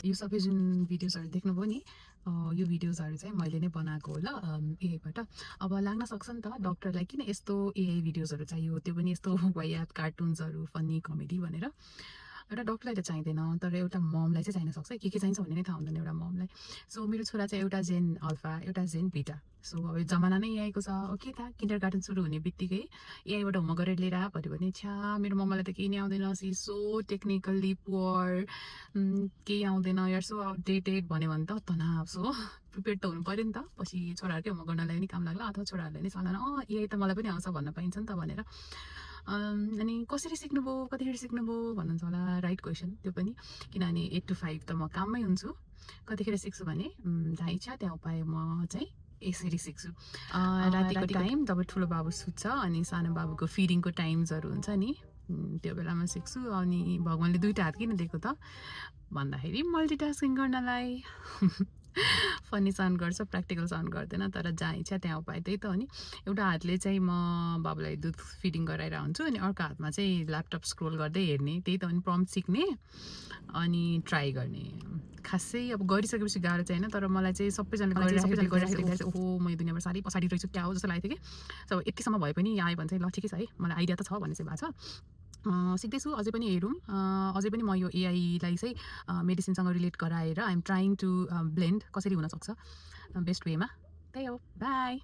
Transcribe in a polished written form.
यो सबै जुन भिडियोजहरू देख्नुभयो नि, यो भिडियोजहरू चाहिँ मैले नै बनाएको हो ल, एआईबाट। अब लाग्न सक्छ नि त डक्टरलाई किन यस्तो एआई भिडियोजहरू चाहियो, त्यो पनि यस्तो वाहियात कार्टुन्सहरू, फनी कमेडी भनेर। एउटा डक्टरलाई त चाहिँदैन, तर एउटा ममलाई चाहिँ चाहिन सक्छ। के चाहिन्छ भन्ने नै थाहा हुँदैन एउटा ममलाई। सो मेरो छोरा चाहिँ एउटा जेन अल्फा, एउटा जेन बिटा। सो अब यो जमाना नै एआईको छ। के थाहा, किन्डरगार्टन सुरु हुने बित्तिकै एआईबाट होमवर्क गरेर लिएर आ भन्यो भने, छ्या मेरो मम्मालाई त केही नै आउँदैन, सी सो टेक्निकल्ली पुवर, केही आउँदैन, यार सो आउटडेटेड भन्यो भने त तनाव। सो प्रिपेयर त हुनु पऱ्यो नि त, पछि छोराहरूकै होमवर्क गर्नलाई पनि काम लाग्ला, अथवा छोराहरूले नै सालाना एआई त मलाई पनि आउँछ भन्न पाइन्छ नि त भनेर। अनि कसरी सिक्नुभयो, कतिखेर सिक्नुभयो भन्नुहुन्छ होला, राइट क्वेसन त्यो पनि। किनभने 8 to 5 त म काममै हुन्छु। कतिखेर सिक्छु भने जहाँ इच्छा त्यहाँ उपाय म चाहिँ यसरी सिक्छु। रातिको टाइम जब ठुलो बाबु सुत्छ अनि सानो बाबुको फिडिङको टाइम्सहरू हुन्छ नि, त्यो बेलामा सिक्छु। अनि भगवान्ले दुईवटा हात किन दिएको त भन्दाखेरि मल्टिटास्किङ गर्नलाई। फनी साउन्ड गर्छ, प्र्याक्टिकल साउन्ड गर्दैन, तर जहाँ इच्छा त्यहाँ उपाय त्यही त हो नि। एउटा हातले चाहिँ म बाबुलाई दुध फिडिङ गराएर हुन्छु, अनि अर्को हातमा चाहिँ ल्यापटप स्क्रोल गर्दै हेर्ने, त्यही त हो नि, प्रम्प्ट सिक्ने अनि ट्राई गर्ने। खासै अब गरिसकेपछि गाह्रो चाहिँ होइन, तर मलाई चाहिँ सबैजनाले गरिराखेको ओहो म यो दुनियाँबाट साह्रै पछाडि रहेछु क्या हो जस्तो लागेको थियो कि। सो यतिसम्म भए पनि आयो भने चाहिँ ल ठिकै छ है, मलाई आइडिया त छ भन्ने चाहिँ भएको छ। सिक्दैछु, अझै पनि हेरौँ। अझै पनि म यो एआईलाई चाहिँ मेडिसिनसँग रिलेट गराएर I am trying to blend कसरी हुनसक्छ बेस्ट वेमा। त्यही हो, बाई।